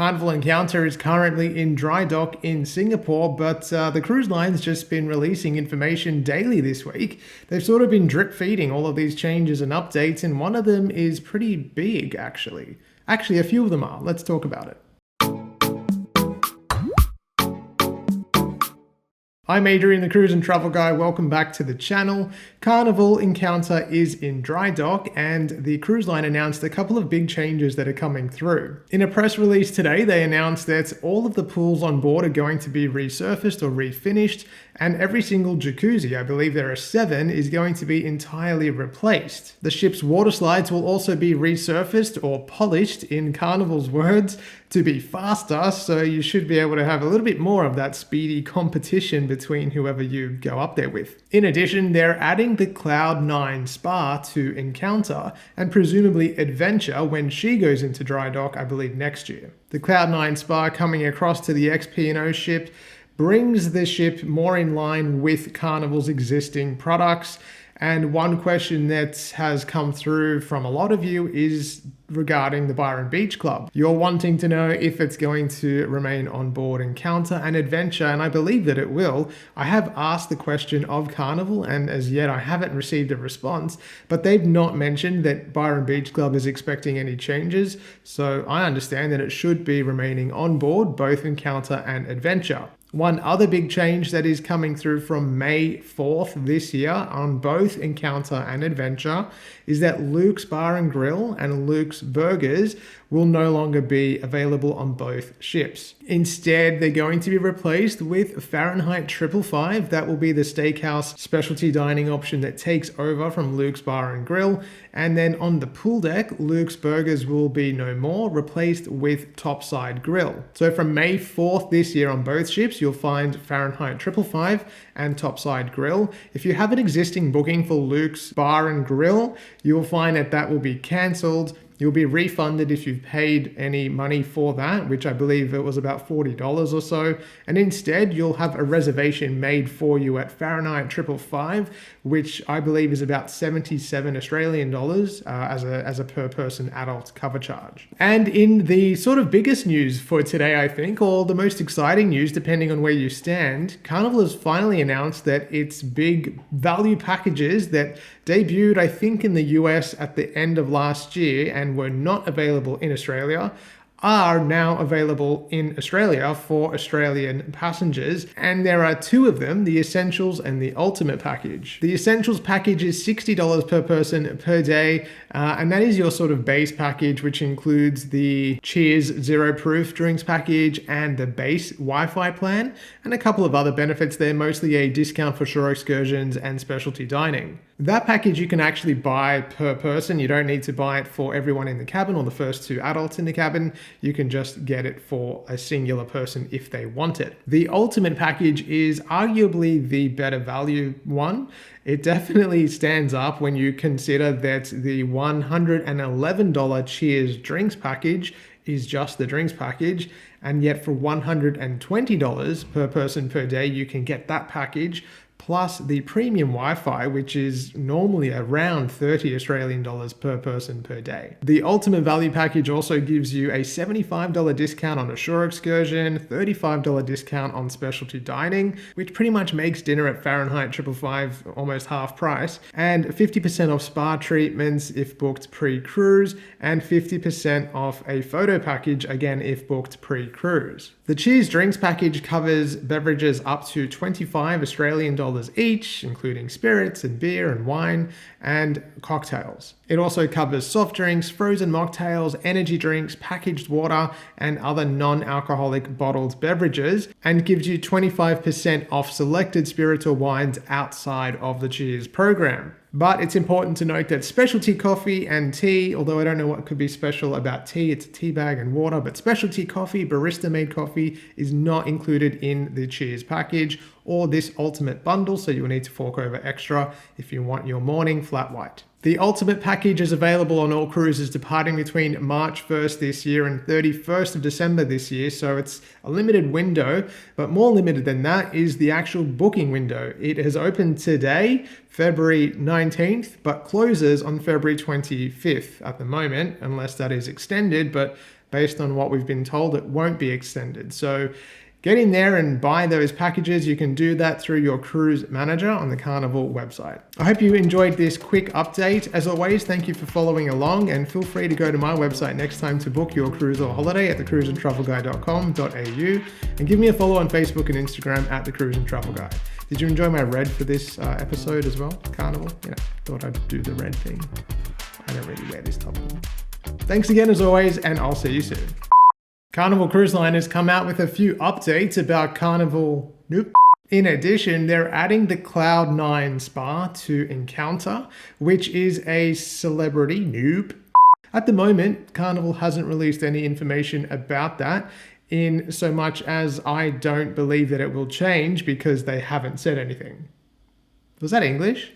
Carnival Encounter is currently in dry dock in Singapore, but the cruise line's just been releasing information daily this week. They've sort of been drip feeding all of these changes and updates, and one of them is pretty big, actually. Actually, a few of them are. Let's talk about it. I'm Adrian, the Cruise and Travel Guy. Welcome back to the channel. Carnival Encounter is in dry dock, and the cruise line announced a couple of big changes that are coming through. In a press release today, they announced that all of the pools on board are going to be resurfaced or refinished, and every single jacuzzi, I believe there are 7, is going to be entirely replaced. The ship's water slides will also be resurfaced or polished, in Carnival's words, to be faster, so you should be able to have a little bit more of that speedy competition between whoever you go up there with. In addition, they're adding the Cloud 9 Spa to Encounter and presumably Adventure when she goes into dry dock, I believe, next year. The Cloud 9 Spa coming across to the XP&O ship brings the ship more in line with Carnival's existing products. And one question that has come through from a lot of you is regarding the Byron Beach Club. You're wanting to know if it's going to remain on board Encounter and Adventure, and I believe that it will. I have asked the question of Carnival, and as yet I haven't received a response, but they've not mentioned that Byron Beach Club is expecting any changes, so I understand that it should be remaining on board both Encounter and Adventure. One other big change that is coming through from May 4th this year on both Encounter and Adventure is that Luke's Bar and Grill and Luke's Burgers will no longer be available on both ships. Instead, they're going to be replaced with Fahrenheit 555. That will be the steakhouse specialty dining option that takes over from Luke's Bar and Grill. And then on the pool deck, Luke's Burgers will be no more, replaced with Topside Grill. So from May 4th this year on both ships, you'll find Fahrenheit 555 and Topside Grill. If you have an existing booking for Luke's Bar and Grill, you will find that that will be cancelled. You'll be refunded if you've paid any money for that, which I believe it was about $40 or so. And instead, you'll have a reservation made for you at Fahrenheit 555, which I believe is about 77 Australian dollars as a per person adult cover charge. And in the sort of biggest news for today, I think, or the most exciting news, depending on where you stand, Carnival has finally announced that its big value packages that debuted, I think, in the US at the end of last year and were not available in Australia are now available in Australia for Australian passengers, and there are 2 of them, the Essentials and the Ultimate package. The Essentials package is $60 per person per day, and that is your sort of base package, which includes the Cheers Zero Proof drinks package and the base Wi-Fi plan, and a couple of other benefits there, mostly a discount for shore excursions and specialty dining. That package you can actually buy per person. You don't need to buy it for everyone in the cabin or the first 2 adults in the cabin. You can just get it for a singular person if they want it. The Ultimate package is arguably the better value one. It definitely stands up when you consider that the $111 Cheers drinks package is just the drinks package, and yet for $120 per person per day, you can get that package plus the premium Wi-Fi, which is normally around 30 Australian dollars per person per day. The Ultimate Value Package also gives you a $75 discount on a shore excursion, $35 discount on specialty dining, which pretty much makes dinner at Fahrenheit 555 almost half price, and 50% off spa treatments if booked pre-cruise, and 50% off a photo package, again if booked pre-cruise. The Cheers Drinks package covers beverages up to 25 Australian dollars each, including spirits and beer and wine and cocktails. It also covers soft drinks, frozen mocktails, energy drinks, packaged water, and other non-alcoholic bottled beverages, and gives you 25% off selected spirits or wines outside of the Cheers program. But it's important to note that specialty coffee and tea, although I don't know what could be special about tea, it's a tea bag and water, but specialty coffee, barista-made coffee, is not included in the Cheers package or this Ultimate bundle, so you will need to fork over extra if you want your morning flat white. The Ultimate package is available on all cruises departing between March 1st this year and 31st of December this year, so it's a limited window, but more limited than that is the actual booking window. It has opened today, February 19th, but closes on February 25th at the moment, unless that is extended, but based on what we've been told, it won't be extended. So get in there and buy those packages. You can do that through your cruise manager on the Carnival website. I hope you enjoyed this quick update. As always, thank you for following along, and feel free to go to my website next time to book your cruise or holiday at thecruiseandtravelguide.com.au, and give me a follow on Facebook and Instagram at The Cruise and Travel Guide. Did you enjoy my red for this episode as well? Carnival? Thought I'd do the red thing. I don't really wear this top one. Thanks again as always, and I'll see you soon. Carnival Cruise Line has come out with a few updates about Carnival. Nope. In addition, they're adding the Cloud9 Spa to Encounter, which is a celebrity. Nope. At the moment, Carnival hasn't released any information about that, in so much as I don't believe that it will change because they haven't said anything. Was that English?